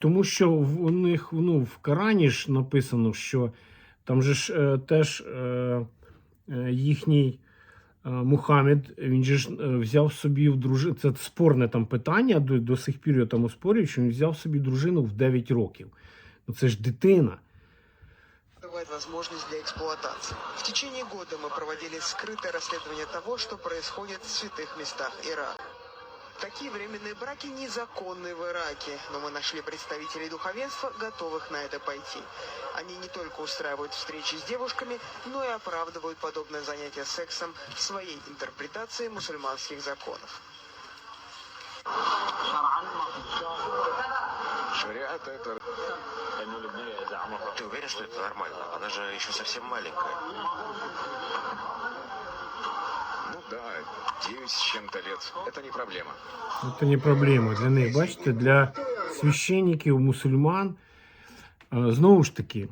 Тому що у них, ну, в Корані ж написано, що там же ж теж їхній Мухаммед, він же ж взяв собі в дружину, це спорне там питання, до сих пір я там оспорюю, що він взяв собі дружину в 9 років. Ну це ж дитина. Возможность для эксплуатации. В течение года мы проводили скрытое расследование того, что происходит в святых местах Ирака. Такие временные браки незаконны в Ираке, но мы нашли представителей духовенства, готовых на это пойти. Они не только устраивают встречи с девушками, но и оправдывают подобное занятие сексом своей интерпретацией мусульманских законов. Шариат это... Ты уверен, что это нормально? Она же еще совсем маленькая. Ну да, 9 с чем-то лет. Это не проблема. Це не проблема для них. Бачите, для священників, мусульман, знову ж таки,